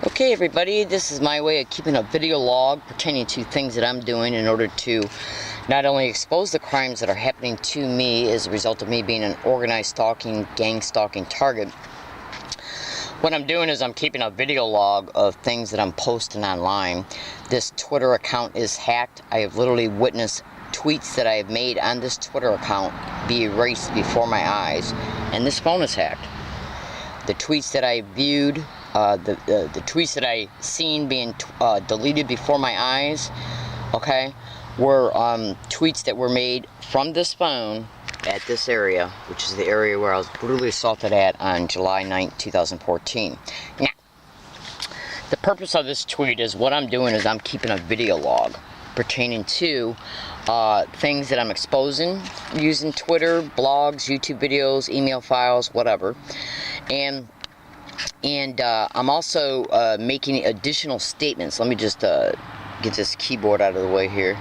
Okay everybody, this is my way of keeping a video log pertaining to things that I'm doing in order to not only expose the crimes that are happening to me as a result of me being an organized stalking, gang stalking target. What I'm doing is I'm keeping a video log of things that I'm posting online. This Twitter account is hacked. I have literally witnessed tweets that I have made on this Twitter account be erased before my eyes, and this phone is hacked. The tweets that I viewed, the tweets that I seen being deleted before my eyes, okay, were tweets that were made from this phone at this area, which is the area where I was brutally assaulted at on July 9th, 2014. Now, the purpose of this tweet is what I'm doing is I'm keeping a video log pertaining to things that I'm exposing using Twitter, blogs, YouTube videos, email files, whatever. And I'm also making additional statements. Let me just get this keyboard out of the way here.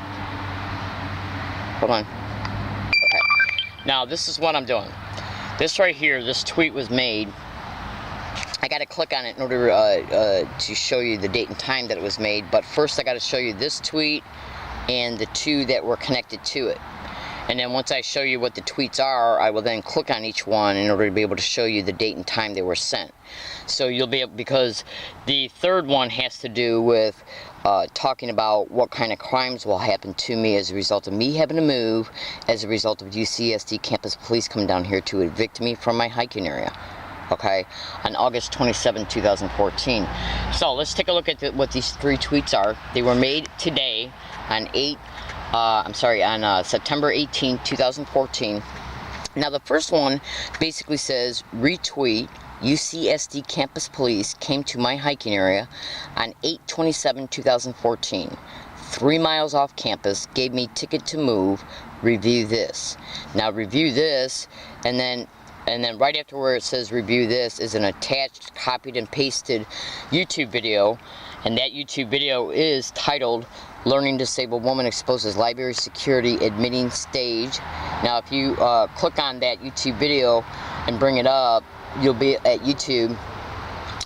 Hold on. Okay. Now this is what I'm doing. This right here, this tweet was made. I got to click on it in order to show you the date and time that it was made. But first I got to show you this tweet and the two that were connected to it. And then once I show you what the tweets are, I will then click on each one in order to be able to show you the date and time they were sent. So you'll be able, because the third one has to do with talking about what kind of crimes will happen to me as a result of me having to move, as a result of UCSD campus police coming down here to evict me from my hiking area. Okay, on August 27, 2014. So let's take a look at what these three tweets are. They were made today on September 18, 2014. Now the first one basically says, retweet, UCSD campus police came to my hiking area on 8/27/2014. 3 miles off campus, gave me ticket to move, review this. Now review this, and then right after where it says review this is an attached, copied and pasted YouTube video, and that YouTube video is titled Learning Disabled Woman Exposes Library Security Admitting Stage. Now if you click on that YouTube video and bring it up, you'll be at YouTube.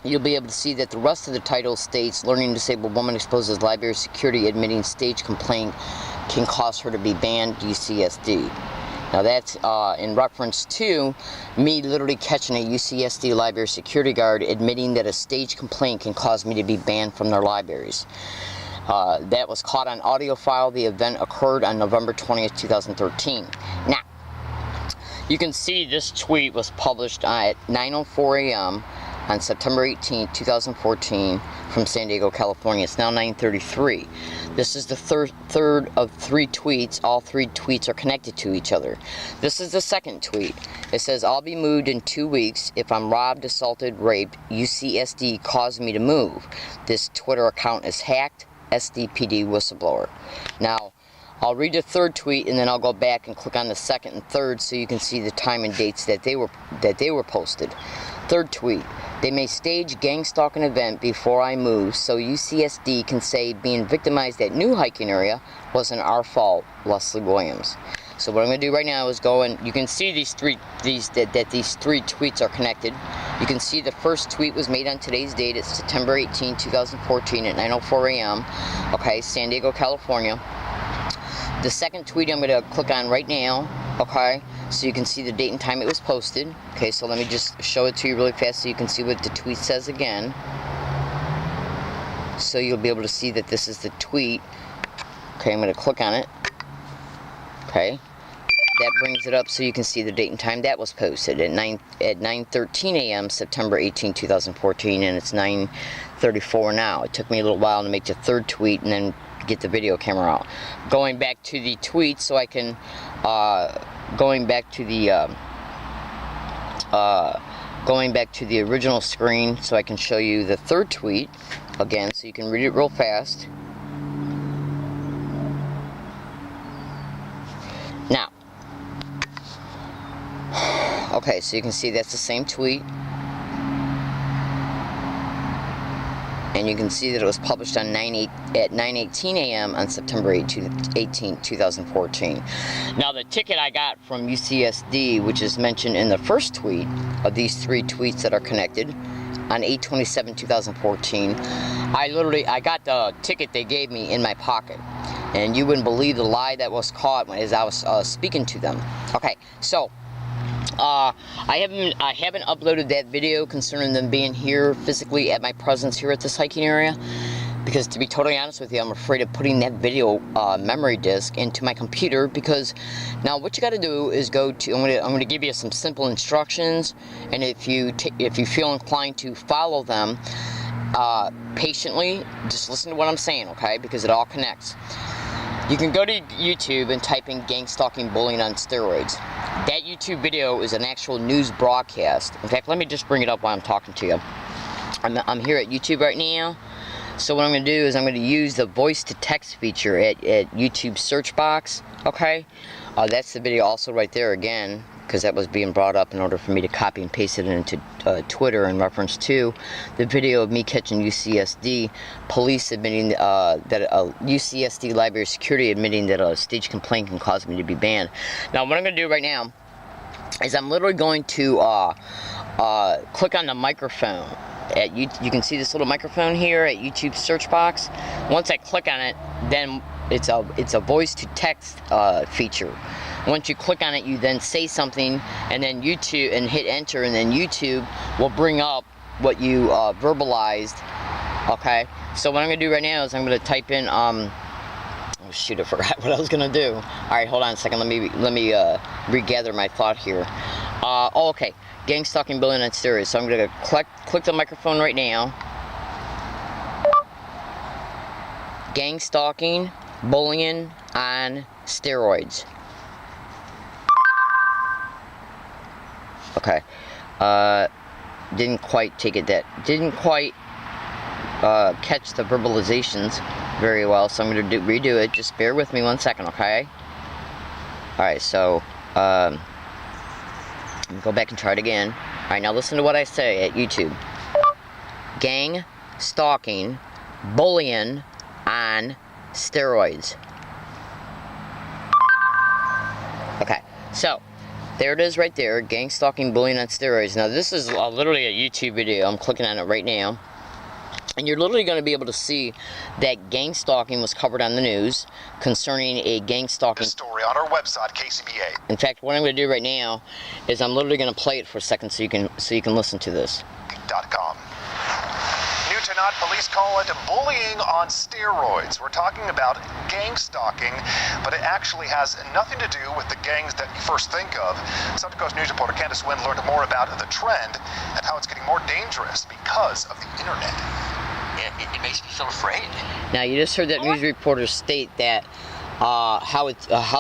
You'll be able to see that the rest of the title states Learning Disabled Woman Exposes Library Security Admitting Stage Complaint can cause her to be banned UCSD. Now that's in reference to me literally catching a UCSD library security guard admitting that a stage complaint can cause me to be banned from their libraries. That was caught on audio file. The event occurred on November 20th, 2013. Now, you can see this tweet was published at 9:04 a.m. on September 18, 2014 from San Diego, California. It's now 9:33. This is the third of three tweets. All three tweets are connected to each other. This is the second tweet. It says, I'll be moved in 2 weeks. If I'm robbed, assaulted, raped, UCSD caused me to move. This Twitter account is hacked. SDPD whistleblower. Now, I'll read the third tweet and then I'll go back and click on the second and third so you can see the time and dates that they were posted. Third tweet. They may stage gang stalking event before I move so UCSD can say being victimized at new hiking area wasn't our fault. Leslie Williams. So what I'm going to do right now is go and you can see these three tweets are connected. You can see the first tweet was made on today's date. It's September 18, 2014 at 9:04 a.m. Okay, San Diego, California. The second tweet I'm going to click on right now, okay, so you can see the date and time it was posted. Okay, so let me just show it to you really fast so you can see what the tweet says again. So you'll be able to see that this is the tweet. Okay, I'm going to click on it. Okay, that brings it up so you can see the date and time that was posted at 9:13 a.m. September 18, 2014, and it's 9:34 now. It took me a little while to make the third tweet and then get the video camera out. Going back to the tweet so I can going back to the original screen so I can show you the third tweet again so you can read it real fast. Now, okay, so you can see that's the same tweet. And you can see that it was published on 9:18 a.m. on September 18, 2014. Now the ticket I got from UCSD, which is mentioned in the first tweet of these three tweets that are connected, on 8/27/2014. I got the ticket they gave me in my pocket, and you wouldn't believe the lie that was caught as I was speaking to them. Okay, so I haven't uploaded that video concerning them being here physically at my presence here at this hiking area, because to be totally honest with you, I'm afraid of putting that video memory disk into my computer. Because now what you got to do is go to, I'm gonna give you some simple instructions, and if you feel inclined to follow them patiently, just listen to what I'm saying, okay? Because it all connects. You can go to YouTube and type in gang stalking bullying on steroids. That YouTube video is an actual news broadcast. In fact, let me just bring it up while I'm talking to you. I'm here at YouTube right now. So what I'm going to do is I'm going to use the voice to text feature at YouTube search box. Okay, that's the video also right there again, because that was being brought up in order for me to copy and paste it into Twitter in reference to the video of me catching UCSD police admitting that UCSD library security admitting that a staged complaint can cause me to be banned. Now what I'm going to do right now is I'm literally going to click on the microphone. You can see this little microphone here at YouTube search box. Once I click on it, then it's a voice to text feature. Once you click on it, you then say something, and then YouTube, and hit enter, and then YouTube will bring up what you verbalized. Okay, so what I'm gonna do right now is I'm gonna type in oh shoot, I forgot what I was gonna do. All right, hold on a second. Let me regather my thought here. Oh, okay. Gang stalking bullying on steroids. So I'm gonna click the microphone right now. Gang stalking bullying on steroids. Okay. Didn't quite take it. Didn't quite catch the verbalizations very well. So I'm gonna redo it. Just bear with me 1 second, okay? All right. So. Go back and try it again. Alright, now listen to what I say at YouTube. Gang stalking bullying on steroids. Okay, so there it is right there. Gang stalking bullying on steroids. Now this is literally a YouTube video. I'm clicking on it right now. And you're literally going to be able to see that gang stalking was covered on the news concerning a gang stalking story on our website, KCBA. In fact, what I'm going to do right now is I'm literally going to play it for a second so you can listen to this. .com. New tonight, police call it bullying on steroids. We're talking about gang stalking, but it actually has nothing to do with the gangs that you first think of. South Coast News reporter Candace Wynn learned more about the trend and how it's getting more dangerous because of the internet. It makes me feel afraid. Now you just heard that news reporter state that how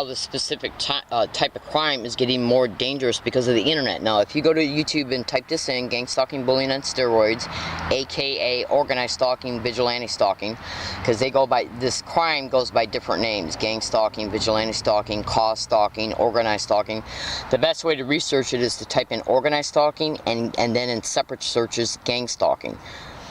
the specific type of crime is getting more dangerous because of the internet. Now if you go to YouTube and type this in, gang stalking bullying on steroids, aka organized stalking, vigilante stalking, because they go by, this crime goes by different names: gang stalking, vigilante stalking, cause stalking, organized stalking. The best way to research it is to type in organized stalking and then in separate searches gang stalking,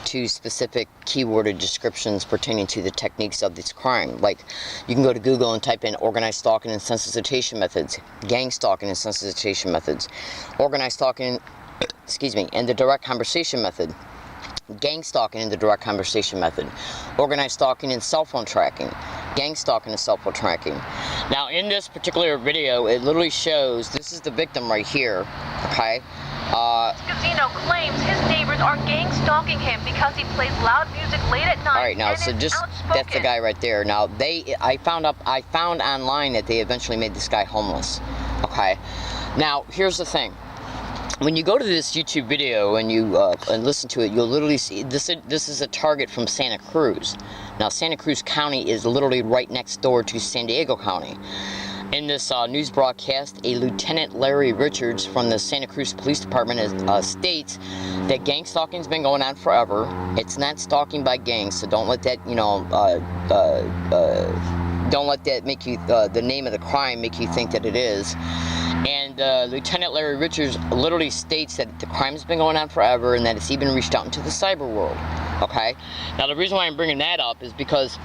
to specific keyworded descriptions pertaining to the techniques of this crime. Like, you can go to Google and type in organized stalking and sensitization methods, gang stalking and sensitization methods, organized stalking, excuse me, and the direct conversation method, gang stalking and the direct conversation method, organized stalking and cell phone tracking, gang stalking and cell phone tracking. Now in this particular video, it literally shows, this is the victim right here, okay? Scavino claims his neighbors are gang stalking him because he plays loud music late at night. All right, now so just that's the guy right there. Now I found online that they eventually made this guy homeless. Okay, now here's the thing. When you go to this YouTube video and you and listen to it, you'll literally see this is a target from Santa Cruz. Now Santa Cruz County is literally right next door to San Diego County. In this news broadcast, a Lieutenant Larry Richards from the Santa Cruz Police Department states that gang stalking's been going on forever. It's not stalking by gangs, so don't let that, don't let that make you, the name of the crime make you think that it is. And Lieutenant Larry Richards literally states that the crime's been going on forever and that it's even reached out into the cyber world. Okay? Now the reason why I'm bringing that up is because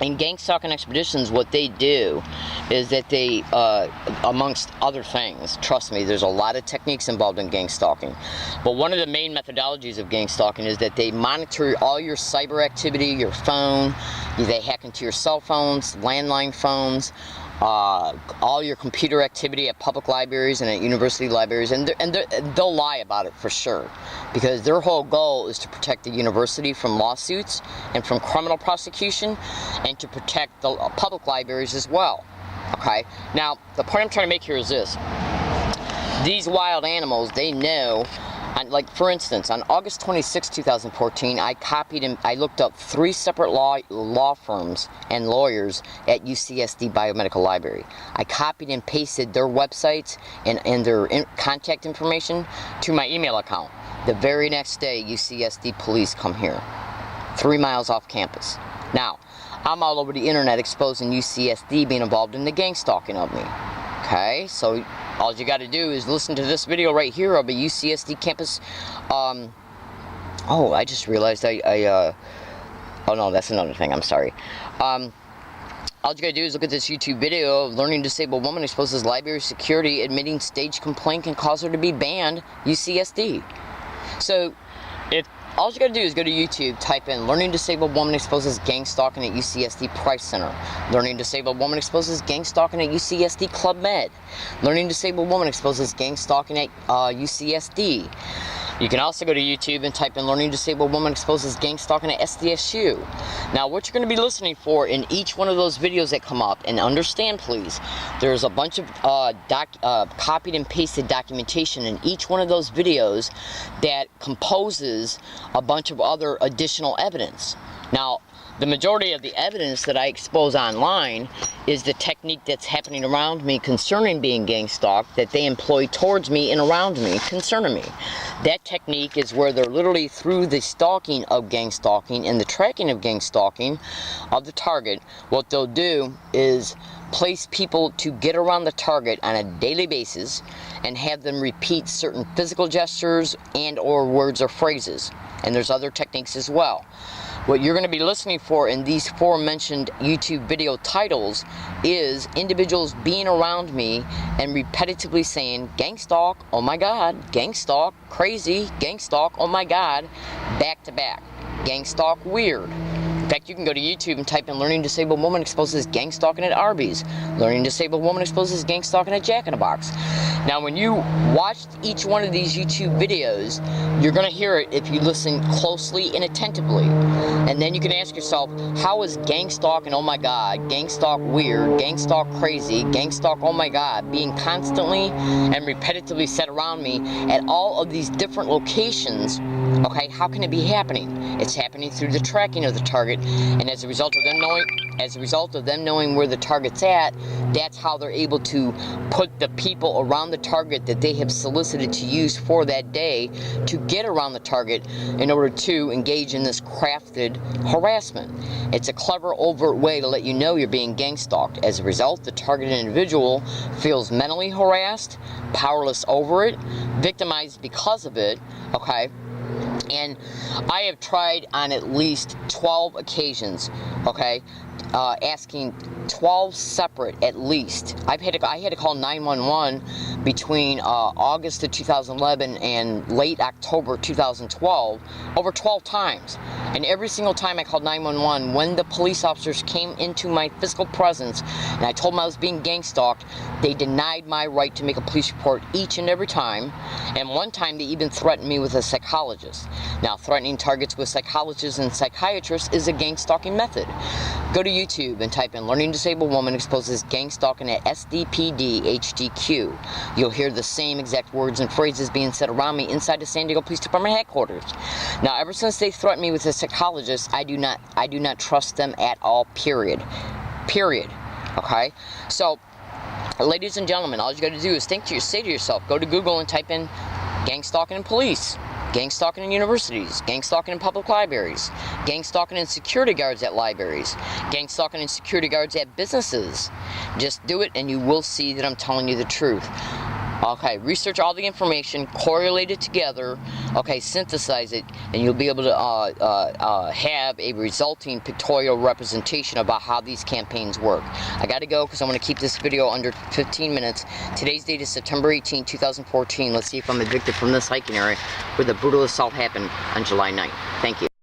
in gang stalking expeditions, what they do is that they, amongst other things, trust me, there's a lot of techniques involved in gang stalking, but one of the main methodologies of gang stalking is that they monitor all your cyber activity, your phone, they hack into your cell phones, landline phones, all your computer activity at public libraries and at university libraries, and they'll lie about it for sure, because their whole goal is to protect the university from lawsuits and from criminal prosecution, and to protect the public libraries as well. Okay, now the point I'm trying to make here is this: these wild animals, they know. Like, for instance, on August 26, 2014, I copied and I looked up 3 separate law firms and lawyers at UCSD Biomedical Library. I copied and pasted their websites and their contact information to my email account. The very next day, UCSD police come here, 3 miles off campus. Now, I'm all over the internet exposing UCSD being involved in the gang stalking of me. Okay, so all you got to do is listen to this video right here of a UCSD campus. Oh, I just realized oh no, that's another thing. I'm sorry. All you gotta do is look at this YouTube video of learning disabled woman exposes library security admitting staged complaint can cause her to be banned, UCSD. So, if all you gotta do is go to YouTube, type in learning disabled woman exposes gang stalking at UCSD Price Center. Learning disabled woman exposes gang stalking at UCSD Club Med. Learning disabled woman exposes gang stalking at UCSD. You can also go to YouTube and type in learning disabled woman exposes gang stalking at SDSU. Now, what you're going to be listening for in each one of those videos that come up, and understand please, there's a bunch of copied and pasted documentation in each one of those videos that composes a bunch of other additional evidence. Now, the majority of the evidence that I expose online is the technique that's happening around me concerning being gang stalked, that they employ towards me and around me concerning me. That technique is where they're literally, through the stalking of gang stalking and the tracking of gang stalking of the target, what they'll do is place people to get around the target on a daily basis and have them repeat certain physical gestures and or words or phrases. And there's other techniques as well. What you're going to be listening for in these aforementioned YouTube video titles is individuals being around me and repetitively saying, gang stalk, oh my god, gang stalk, crazy, gang stalk, oh my god, back to back, gang stalk, weird. In fact, you can go to YouTube and type in learning disabled woman exposes gang stalking at Arby's. Learning disabled woman exposes gang stalking at Jack in the Box. Now, when you watch each one of these YouTube videos, you're going to hear it if you listen closely and attentively. And then you can ask yourself, how is gang stalk and oh my god, gang stalk weird, gang stalk crazy, gang stalk oh my god being constantly and repetitively said around me at all of these different locations? Okay, how can it be happening? It's happening through the tracking of the target, and as a result of them knowing where the target's at, that's how they're able to put the people around the target that they have solicited to use for that day to get around the target in order to engage in this crafted harassment. It's a clever, overt way to let you know you're being gang stalked. As a result, the targeted individual feels mentally harassed, powerless over it, victimized because of it, okay? And I have tried on at least 12 occasions, okay, asking 12 separate, at least. I had to call 911 between August of 2011 and late October 2012 over 12 times. And every single time I called 911, when the police officers came into my physical presence and I told them I was being gang stalked, they denied my right to make a police report each and every time. And one time they even threatened me with a psychologist. Now, threatening targets with psychologists and psychiatrists is a gang stalking method. Go to YouTube and type in learning disabled woman exposes gang stalking at SDPD HDQ. You'll hear the same exact words and phrases being said around me inside the San Diego Police Department headquarters. Now, ever since they threatened me with a psychologist, I do not trust them at all, period. Okay? So, ladies and gentlemen, all you got to do is say to yourself, go to Google and type in gang stalking in police, gang stalking in universities, gang stalking in public libraries, gang stalking and security guards at libraries, gang stalking and security guards at businesses. Just do it and you will see that I'm telling you the truth. Okay, research all the information, correlate it together, okay, synthesize it, and you'll be able to have a resulting pictorial representation about how these campaigns work. I gotta go because I want to keep this video under 15 minutes. Today's date is September 18, 2014. Let's see if I'm evicted from this hiking area where the brutal assault happened on July 9th. Thank you.